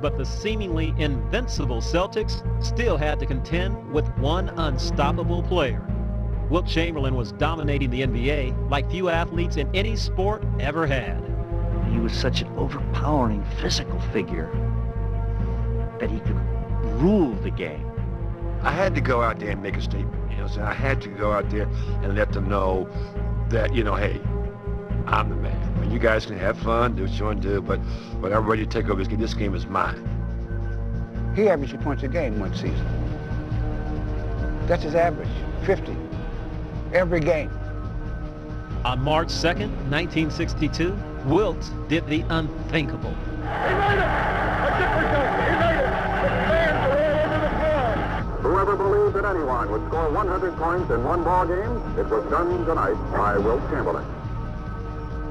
But the seemingly invincible Celtics still had to contend with one unstoppable player. Wilt Chamberlain was dominating the NBA like few athletes in any sport ever had. He was such an overpowering physical figure that he could rule the game. I had to go out there and make a statement. You know what I'm saying? I had to go out there and let them know that, you know, hey, I'm the man. I mean, you guys can have fun, do what you want to do, but I'm ready to take over this game is mine. He averaged points a game one season. That's his average, 50, every game. On March 2nd, 1962, Wilt did the unthinkable. He made it! A different goal. He made it! The fans are all over the floor. Whoever believed that anyone would score 100 points in one ball game, it was done tonight by Wilt Chamberlain.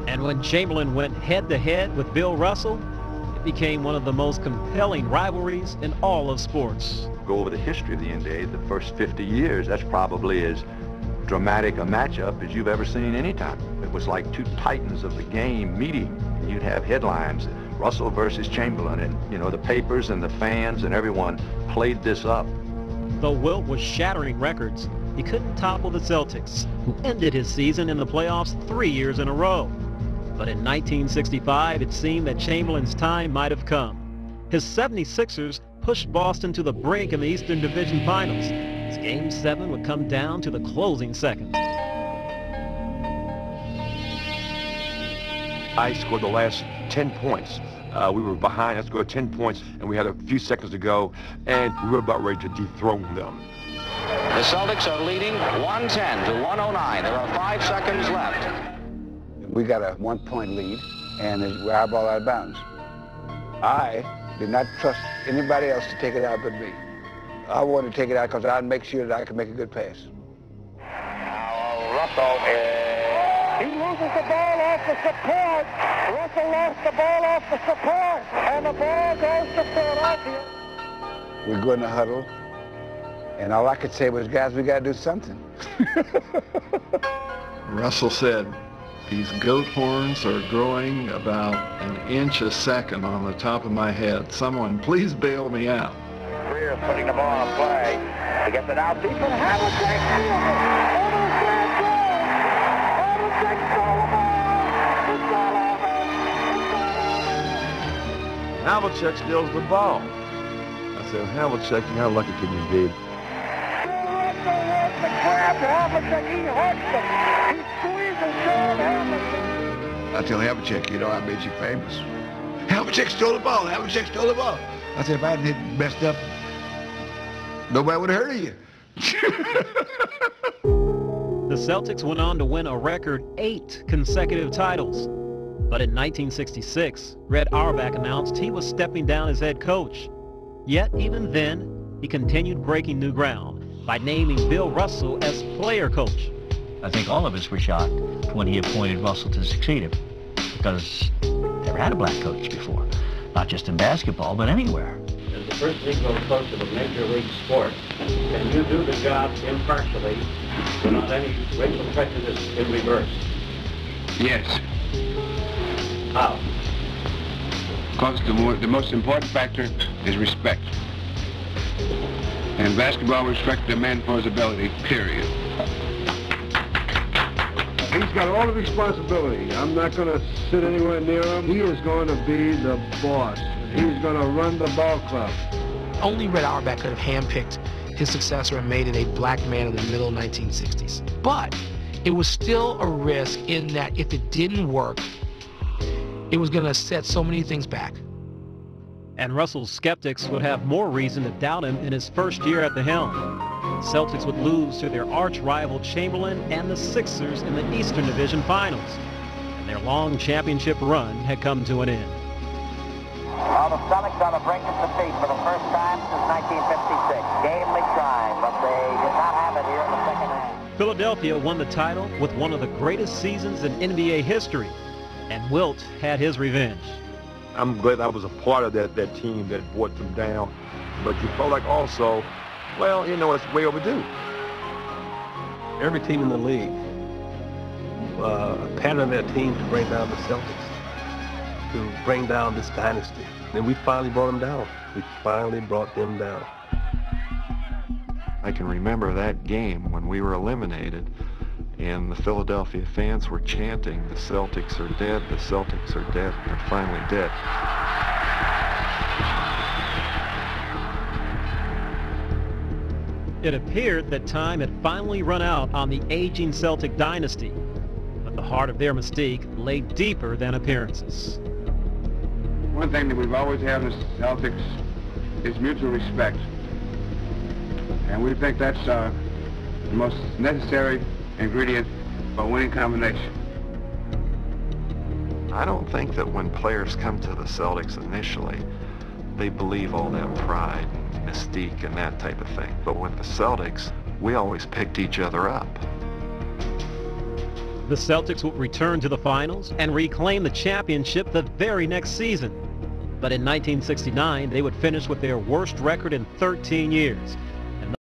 And when Chamberlain went head-to-head with Bill Russell, it became one of the most compelling rivalries in all of sports. Go over the history of the NBA, the first 50 years, that's probably as dramatic a matchup as you've ever seen any time. It was like two titans of the game meeting. You'd have headlines, Russell versus Chamberlain, and you know, the papers and the fans and everyone played this up. Though Wilt was shattering records, he couldn't topple the Celtics, who ended his season in the playoffs 3 years in a row. But in 1965, it seemed that Chamberlain's time might have come. His 76ers pushed Boston to the brink in the Eastern Division Finals. As Game 7 would come down to the closing seconds. I scored the last 10 points. We were behind. I scored 10 points, and we had a few seconds to go, and we were about ready to dethrone them. The Celtics are leading 110 to 109. There are 5 seconds left. We got a 1-point lead, and we eyeball out of bounds. I did not trust anybody else to take it out but me. I wanted to take it out because I'd make sure that I could make a good pass. Now Russell he loses the ball off the support. Russell lost the ball off the support, and the ball goes to Philadelphia. We go in the huddle, and all I could say was, guys, we got to do something. Russell said, these goat horns are growing about an inch a second on the top of my head. Someone please bail me out. Greer's putting the ball on play. He gets it out deep, and Havlicek steals it. Over the grand goal. Havlicek stole the ball. It's all over. It's all over. Havlicek steals the ball. I said, Havlicek, how lucky can you be? Russell wants to grab Havlicek. He hurts him. He squeezes John Havlicek. I tell Havlicek, you know, I made you famous. Havlicek stole the ball. Havlicek stole the ball. I said, if I hadn't hit messed up, nobody would have heard of you. The Celtics went on to win a record 8 consecutive titles. But in 1966, Red Auerbach announced he was stepping down as head coach. Yet even then, he continued breaking new ground by naming Bill Russell as player coach. I think all of us were shocked when he appointed Russell to succeed him, because never had a black coach before, not just in basketball, but anywhere. As the first Negro coach of a major league sport, can you do the job impartially without any racial prejudice in reverse? Yes. How? Because the most important factor is respect. And basketball respects a man for his ability, period. He's got all the responsibility. I'm not going to sit anywhere near him. He is going to be the boss. He's going to run the ball club. Only Red Auerbach could have handpicked his successor and made it a black man in the middle 1960s. But it was still a risk in that if it didn't work, it was going to set so many things back. And Russell's skeptics would have more reason to doubt him in his first year at the helm. The Celtics would lose to their arch-rival Chamberlain and the Sixers in the Eastern Division Finals. And their long championship run had come to an end. Well, the Celtics on the brink of defeat for the first time since 1956. Gamely trying, but they did not have it here in the second half. Philadelphia won the title with one of the greatest seasons in NBA history, and Wilt had his revenge. I'm glad I was a part of that team that brought them down, but you felt like also, well, you know, it's way overdue. Every team in the league patterned their team to bring down the Celtics. to bring down this dynasty. And we finally brought them down. We finally brought them down. I can remember that game when we were eliminated and the Philadelphia fans were chanting, "The Celtics are dead, the Celtics are dead." They're finally dead. It appeared that time had finally run out on the aging Celtic dynasty, but the heart of their mystique lay deeper than appearances. One thing that we've always had in the Celtics is mutual respect. And we think that's the most necessary ingredient for a winning combination. I don't think that when players come to the Celtics initially, they believe all that pride and mystique and that type of thing. But with the Celtics, we always picked each other up. The Celtics would return to the finals and reclaim the championship the very next season. But in 1969, they would finish with their worst record in 13 years,